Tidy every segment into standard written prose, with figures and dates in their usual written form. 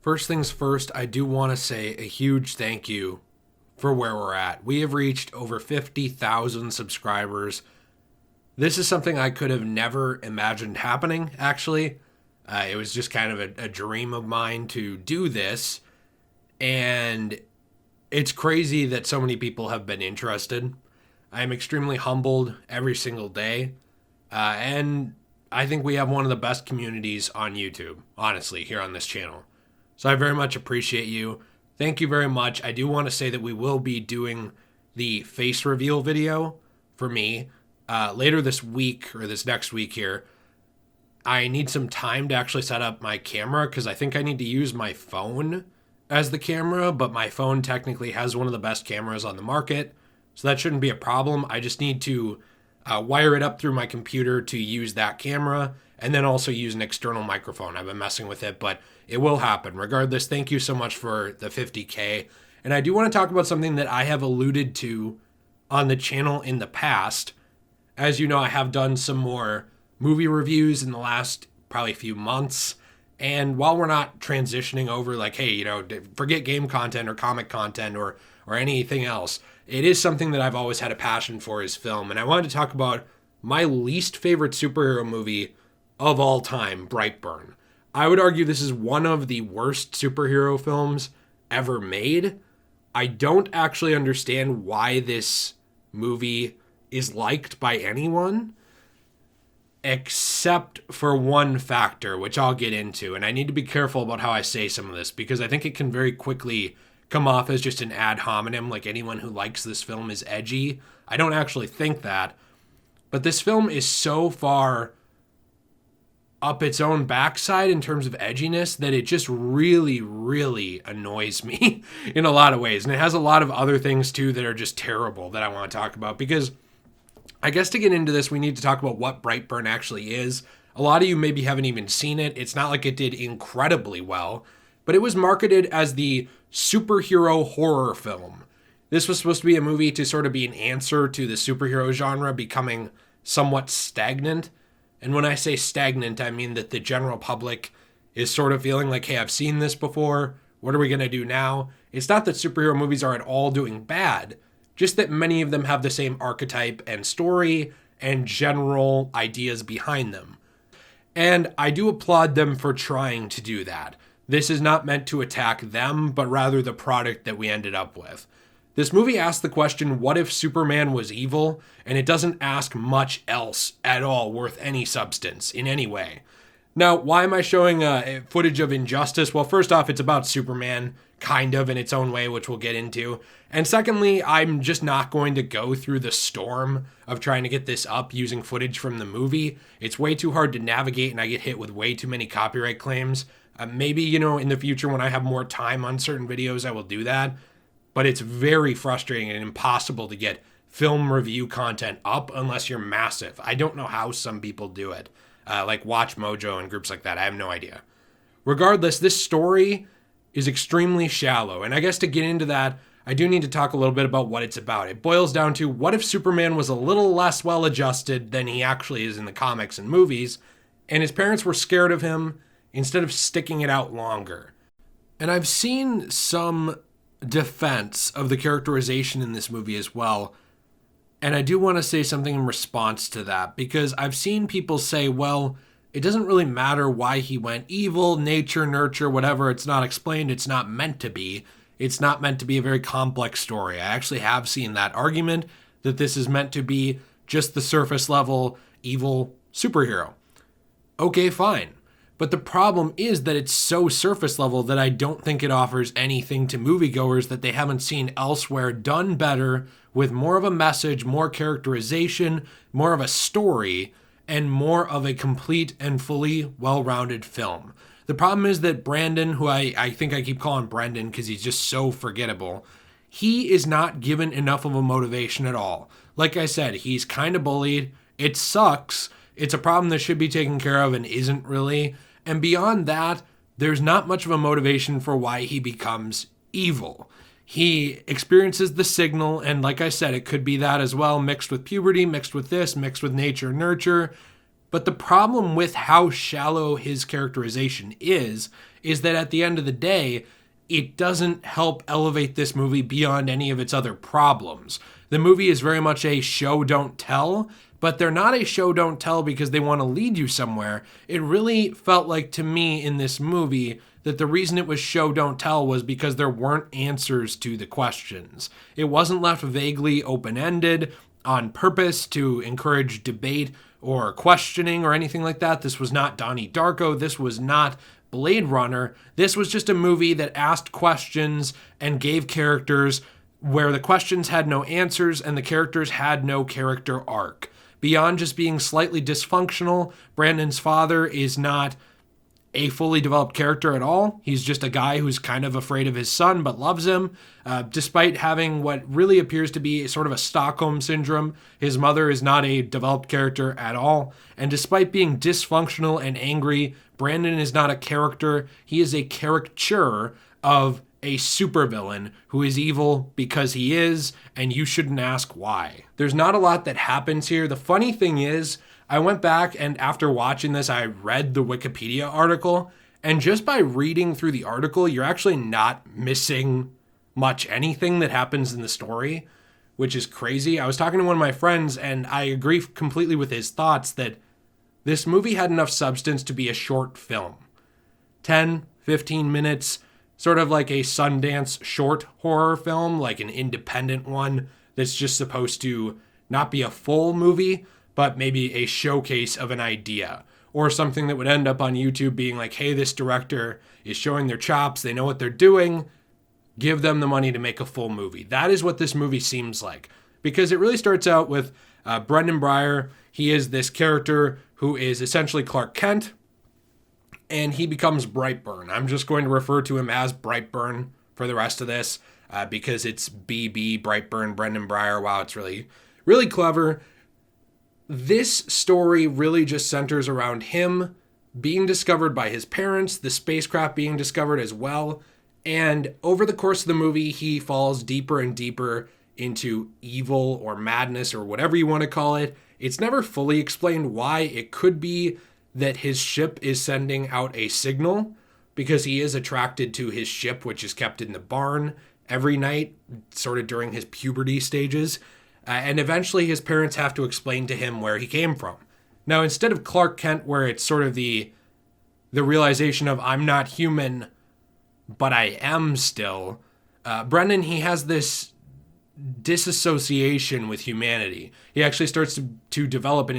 First things first, I do want to say a huge thank you for where we're at. We have reached over 50,000 subscribers. This is something I could have never imagined happening, actually. It was just kind of a dream of mine to do this. And it's crazy that so many people have been interested. I am extremely humbled every single day. And I think we have one of the best communities on YouTube, honestly, here on this channel. So I very much appreciate you. Thank you very much. I do want to say that we will be doing the face reveal video for me later this week or this next week here. I need some time to actually set up my camera because I think I need to use my phone as the camera, but my phone technically has one of the best cameras on the market, so that shouldn't be a problem. I just need to wire it up through my computer to use that camera and then also use an external microphone. I've been messing with it, but it will happen. Regardless, thank you so much for the 50K. And I do want to talk about something that I have alluded to on the channel in the past. As you know, I have done some more movie reviews in the last probably few months. And while we're not transitioning over like, hey, forget game content or comic content or anything else, it is something that I've always had a passion for is film. And I wanted to talk about my least favorite superhero movie of all time, Brightburn. I would argue this is one of the worst superhero films ever made. I don't actually understand why this movie is liked by anyone, except for one factor, which I'll get into. And I need to be careful about how I say some of this, because I think it can very quickly come off as just an ad hominem, like anyone who likes this film is edgy. I don't actually think that. But this film is so far up its own backside in terms of edginess that it just really, really annoys me in a lot of ways. And it has a lot of other things too that are just terrible that I want to talk about, because I guess to get into this, we need to talk about what Brightburn actually is. A lot of you maybe haven't even seen it. It's not like it did incredibly well, but it was marketed as the superhero horror film. This was supposed to be a movie to sort of be an answer to the superhero genre becoming somewhat stagnant. And when I say stagnant, I mean that the general public is sort of feeling like, hey, I've seen this before. What are we going to do now? It's not that superhero movies are at all doing bad, just that many of them have the same archetype and story and general ideas behind them. And I do applaud them for trying to do that. This is not meant to attack them, but rather the product that we ended up with. This movie asks the question, what if Superman was evil? And it doesn't ask much else at all worth any substance in any way. Now, why am I showing footage of Injustice? Well, first off, it's about Superman, kind of in its own way, which we'll get into. And secondly, I'm just not going to go through the storm of trying to get this up using footage from the movie. It's way too hard to navigate, and I get hit with way too many copyright claims. Maybe, in the future when I have more time on certain videos, I will do that. But it's very frustrating and impossible to get film review content up unless you're massive. I don't know how some people do it. Like Watch Mojo and groups like that. I have no idea. Regardless, this story is extremely shallow. And I guess to get into that, I do need to talk a little bit about what it's about. It boils down to, what if Superman was a little less well-adjusted than he actually is in the comics and movies, and his parents were scared of him instead of sticking it out longer? And I've seen some defense of the characterization in this movie as well. And I do want to say something in response to that, because I've seen people say, well, it doesn't really matter why he went evil, nature, nurture, whatever. It's not explained. It's not meant to be. It's not meant to be a very complex story. I actually have seen that argument, that this is meant to be just the surface level evil superhero. Okay, fine. But the problem is that it's so surface level that I don't think it offers anything to moviegoers that they haven't seen elsewhere done better, with more of a message, more characterization, more of a story, and more of a complete and fully well-rounded film. The problem is that Brandon, who I think I keep calling Brendan because he's just so forgettable, he is not given enough of a motivation at all. Like I said, he's kind of bullied. It sucks. It's a problem that should be taken care of and isn't really. And beyond that, there's not much of a motivation for why he becomes evil. He experiences the signal, and like I said, it could be that as well, mixed with puberty, mixed with this, mixed with nature, nurture. But the problem with how shallow his characterization is that at the end of the day, it doesn't help elevate this movie beyond any of its other problems. The movie is very much a show don't tell, but they're not a show don't tell because they want to lead you somewhere. It really felt like to me in this movie that the reason it was show don't tell was because there weren't answers to the questions. It wasn't left vaguely open-ended on purpose to encourage debate or questioning or anything like that. This was not Donnie Darko. This was not Blade Runner. This was just a movie that asked questions and gave characters where the questions had no answers and the characters had no character arc. Beyond just being slightly dysfunctional, Brandon's father is not a fully developed character at all. He's just a guy who's kind of afraid of his son but loves him. Despite having what really appears to be sort of a Stockholm syndrome, his mother is not a developed character at all. And despite being dysfunctional and angry, Brandon is not a character. He is a caricature of a supervillain who is evil because he is, and you shouldn't ask why. There's not a lot that happens here. The funny thing is, I went back and after watching this, I read the Wikipedia article, and just by reading through the article, you're actually not missing much anything that happens in the story, which is crazy. I was talking to one of my friends, and I agree completely with his thoughts that this movie had enough substance to be a short film. 10, 15 minutes, sort of like a Sundance short horror film, like an independent one that's just supposed to not be a full movie, but maybe a showcase of an idea, or something that would end up on YouTube being like, hey, this director is showing their chops, they know what they're doing, give them the money to make a full movie. That is what this movie seems like, because it really starts out with Brendan Breyer. He is this character who is essentially Clark Kent, and he becomes Brightburn. I'm just going to refer to him as Brightburn for the rest of this, because it's BB, Brightburn, Brendan Breyer. Wow, it's really, really clever. This story really just centers around him being discovered by his parents, the spacecraft being discovered as well, and over the course of the movie, he falls deeper and deeper into evil or madness or whatever you want to call it. It's never fully explained why. It could be that his ship is sending out a signal because he is attracted to his ship, which is kept in the barn every night, sort of during his puberty stages. And eventually his parents have to explain to him where he came from. Now, instead of Clark Kent, where it's sort of the realization of I'm not human, but I am still, Brendan, he has this disassociation with humanity. He actually starts to develop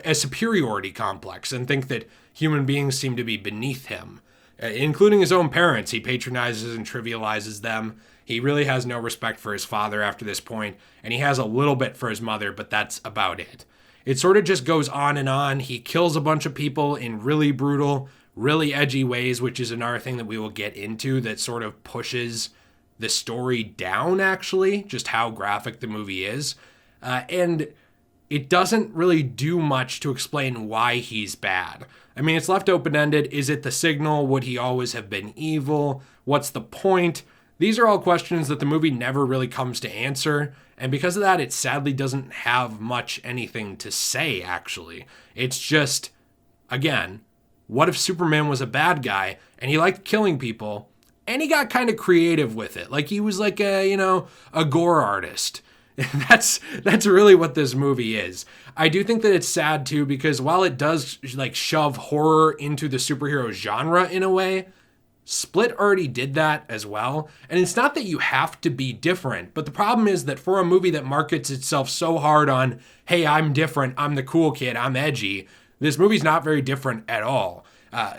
a superiority complex and think that human beings seem to be beneath him, including his own parents. He patronizes and trivializes them. He really has no respect for his father after this point, and he has a little bit for his mother, but that's about it. It sort of just goes on and on. He kills a bunch of people in really brutal, really edgy ways, which is another thing that we will get into that sort of pushes the story down, actually, just how graphic the movie is. And it doesn't really do much to explain why he's bad. I mean, it's left open-ended. Is it the signal? Would he always have been evil? What's the point? These are all questions that the movie never really comes to answer, and because of that, it sadly doesn't have much anything to say, actually. It's just, again, what if Superman was a bad guy, and he liked killing people, and he got kind of creative with it? Like, he was like a gore artist. That's really what this movie is. I do think that it's sad, too, because while it does, like, shove horror into the superhero genre in a way, Split already did that as well. And it's not that you have to be different, but the problem is that for a movie that markets itself so hard on, hey, I'm different, I'm the cool kid, I'm edgy, this movie's not very different at all.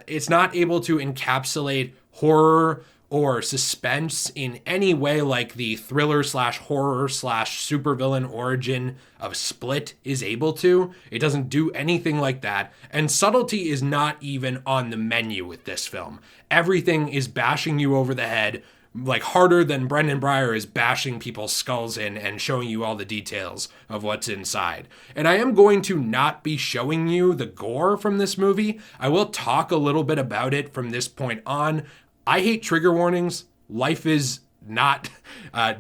It's not able to encapsulate horror or suspense in any way like the thriller slash horror slash supervillain origin of Split is able to. It doesn't do anything like that. And subtlety is not even on the menu with this film. Everything is bashing you over the head, like harder than Brendan Breyer is bashing people's skulls in and showing you all the details of what's inside. And I am going to not be showing you the gore from this movie. I will talk a little bit about it from this point on. I hate trigger warnings. Life is not,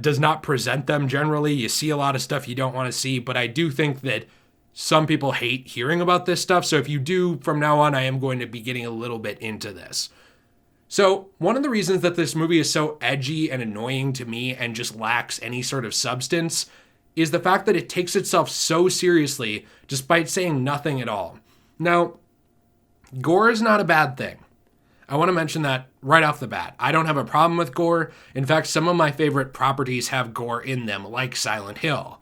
does not present them generally. You see a lot of stuff you don't want to see, but I do think that some people hate hearing about this stuff. So if you do, from now on, I am going to be getting a little bit into this. So one of the reasons that this movie is so edgy and annoying to me and just lacks any sort of substance is the fact that it takes itself so seriously despite saying nothing at all. Now, gore is not a bad thing. I want to mention that right off the bat. I don't have a problem with gore. In fact, some of my favorite properties have gore in them, like Silent Hill.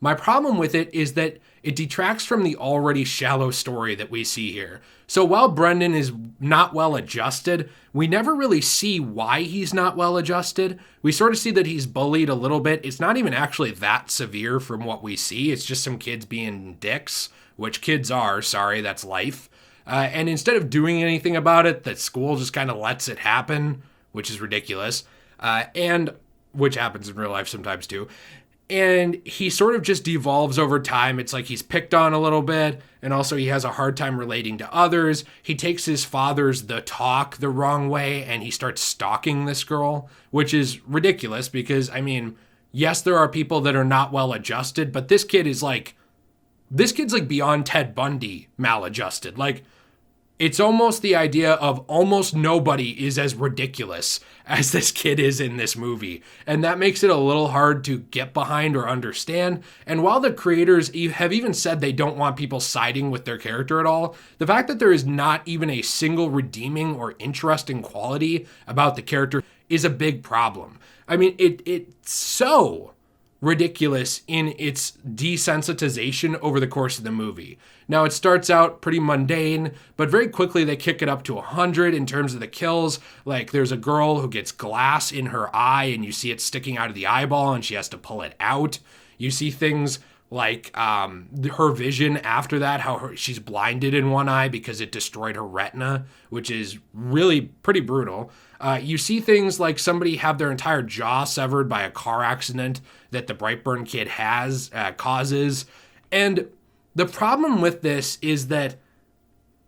My problem with it is that it detracts from the already shallow story that we see here. So while Brendan is not well adjusted, we never really see why he's not well adjusted. We sort of see that he's bullied a little bit. It's not even actually that severe from what we see. It's just some kids being dicks, which kids are. Sorry, that's life. And instead of doing anything about it, that school just kind of lets it happen, which is ridiculous, and which happens in real life sometimes too. And he sort of just devolves over time. It's like he's picked on a little bit, and also he has a hard time relating to others. He takes his father's the talk the wrong way, and he starts stalking this girl, which is ridiculous because, I mean, yes, there are people that are not well adjusted, but this kid's like beyond Ted Bundy maladjusted. Like, it's almost the idea of almost nobody is as ridiculous as this kid is in this movie. And that makes it a little hard to get behind or understand. And while the creators have even said they don't want people siding with their character at all, the fact that there is not even a single redeeming or interesting quality about the character is a big problem. I mean, it's so ridiculous in its desensitization over the course of the movie. Now, it starts out pretty mundane, but very quickly they kick it up to 100 in terms of the kills. Like, there's a girl who gets glass in her eye, and you see it sticking out of the eyeball, and she has to pull it out. You see things like her vision after that, how she's blinded in one eye because it destroyed her retina, which is really pretty brutal. You see things like somebody have their entire jaw severed by a car accident that the Brightburn kid causes. And the problem with this is that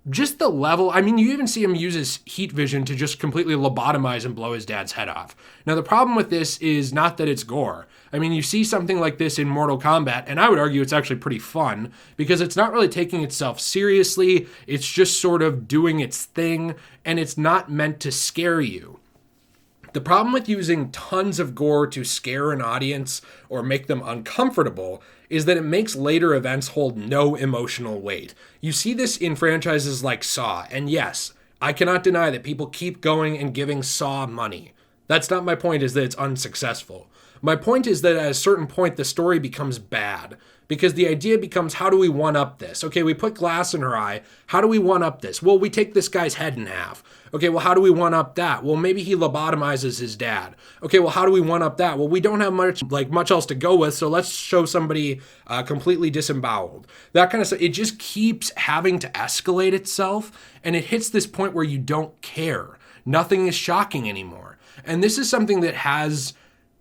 just the level, I mean, you even see him use his heat vision to just completely lobotomize and blow his dad's head off. Now, the problem with this is not that it's gore. I mean, you see something like this in Mortal Kombat, and I would argue it's actually pretty fun because it's not really taking itself seriously. It's just sort of doing its thing, and it's not meant to scare you. The problem with using tons of gore to scare an audience or make them uncomfortable is that it makes later events hold no emotional weight. You see this in franchises like Saw, and yes, I cannot deny that people keep going and giving Saw money. That's not my point, is that it's unsuccessful. My point is that at a certain point, the story becomes bad. Because the idea becomes, how do we one-up this? Okay, we put glass in her eye. How do we one-up this? Well, we take this guy's head in half. Okay, well, how do we one-up that? Well, maybe he lobotomizes his dad. Okay, well, how do we one-up that? Well, we don't have much else to go with, so let's show somebody completely disemboweled. That kind of stuff. It just keeps having to escalate itself, and it hits this point where you don't care. Nothing is shocking anymore. And this is something that has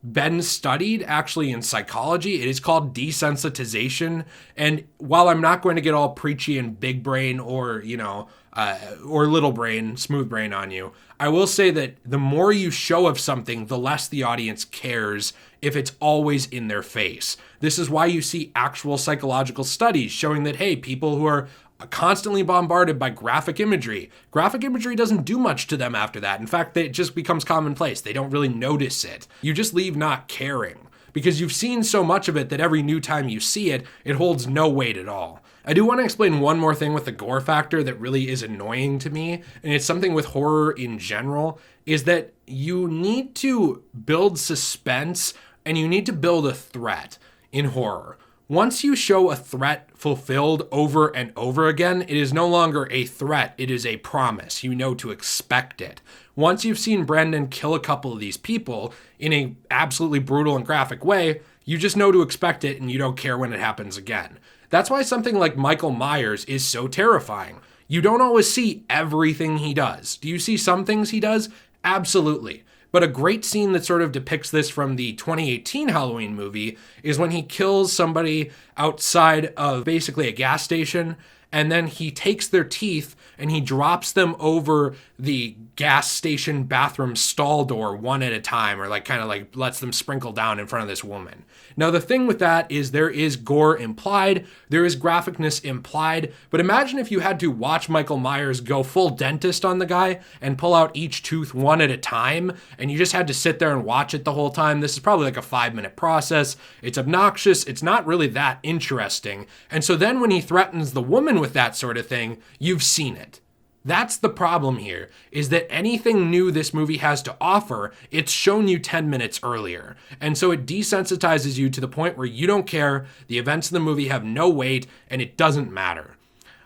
been studied actually in psychology. It is called desensitization. And while I'm not going to get all preachy and big brain or little brain, smooth brain on you, I will say that the more you show of something, the less the audience cares if it's always in their face. This is why you see actual psychological studies showing that, hey, people who are constantly bombarded by graphic imagery doesn't do much to them after that. In fact, it just becomes commonplace. They don't really notice it. You just leave not caring because you've seen so much of it that every new time you see it, it holds no weight at all. I do want to explain one more thing with the gore factor that really is annoying to me, and it's something with horror in general, is that you need to build suspense and you need to build a threat in horror. Once you show a threat fulfilled over and over again, it is no longer a threat, it is a promise. You know to expect it. Once you've seen Brendan kill a couple of these people in a absolutely brutal and graphic way, you just know to expect it and you don't care when it happens again. That's why something like Michael Myers is so terrifying. You don't always see everything he does. Do you see some things he does? Absolutely. But a great scene that sort of depicts this from the 2018 Halloween movie is when he kills somebody outside of basically a gas station, and then he takes their teeth and he drops them over the gas station bathroom stall door one at a time, or like kind of like lets them sprinkle down in front of this woman. Now, the thing with that is there is gore implied, there is graphicness implied, but imagine if you had to watch Michael Myers go full dentist on the guy and pull out each tooth one at a time, and you just had to sit there and watch it the whole time. This is probably like a 5-minute process. It's obnoxious. It's not really that interesting. And so then when he threatens the woman with that sort of thing, you've seen it. That's the problem here, is that anything new this movie has to offer, it's shown you 10 minutes earlier. And so it desensitizes you to the point where you don't care, the events in the movie have no weight, and it doesn't matter.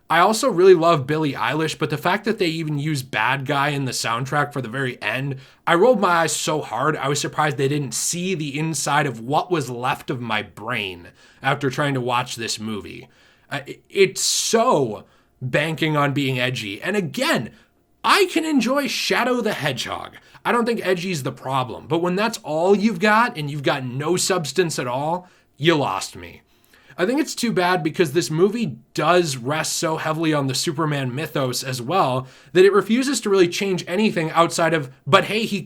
I also really love Billie Eilish, but the fact that they even use Bad Guy in the soundtrack for the very end, I rolled my eyes so hard, I was surprised they didn't see the inside of what was left of my brain after trying to watch this movie. It's so banking on being edgy. And again, I can enjoy Shadow the Hedgehog. I don't think edgy is the problem. But when that's all you've got and you've got no substance at all, you lost me. I think it's too bad because this movie does rest so heavily on the Superman mythos as well that it refuses to really change anything outside of, but hey, he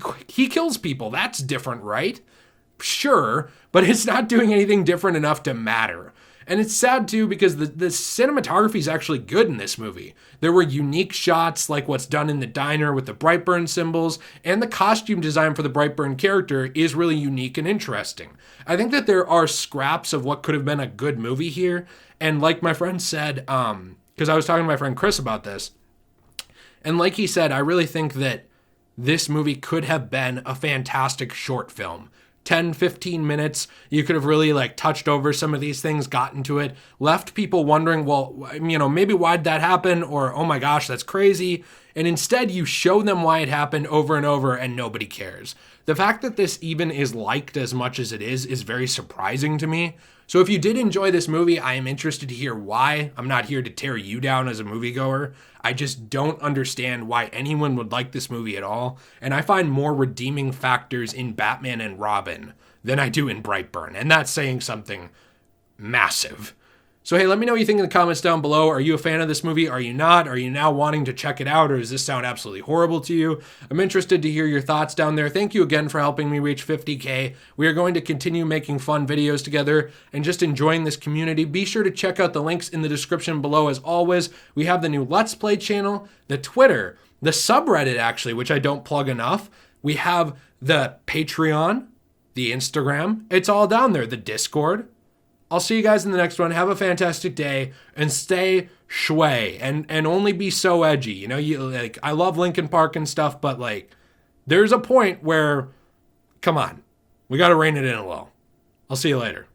kills people. That's different, right? Sure, but it's not doing anything different enough to matter. And it's sad too because the cinematography is actually good in this movie. There were unique shots like what's done in the diner with the Brightburn symbols, and the costume design for the Brightburn character is really unique and interesting. I think that there are scraps of what could have been a good movie here. And like my friend said, because I was talking to my friend Chris about this, and like he said, I really think that this movie could have been a fantastic short film. 10, 15 minutes, you could have really like touched over some of these things, gotten to it, left people wondering, well, maybe why'd that happen? Or, oh my gosh, that's crazy. And instead you show them why it happened over and over and nobody cares. The fact that this even is liked as much as it is very surprising to me. So if you did enjoy this movie, I am interested to hear why. I'm not here to tear you down as a moviegoer. I just don't understand why anyone would like this movie at all. And I find more redeeming factors in Batman and Robin than I do in Brightburn. And that's saying something massive. So hey, let me know what you think in the comments down below. Are you a fan of this movie? Are you not? Are you now wanting to check it out? Or does this sound absolutely horrible to you? I'm interested to hear your thoughts down there. Thank you again for helping me reach 50K. We are going to continue making fun videos together and just enjoying this community. Be sure to check out the links in the description below as always. We have the new Let's Play channel, the Twitter, the subreddit actually, which I don't plug enough. We have the Patreon, the Instagram. It's all down there. The Discord. I'll see you guys in the next one. Have a fantastic day and stay shway and only be so edgy. I love Linkin Park and stuff, but like there's a point where, come on, we got to rein it in a little. I'll see you later.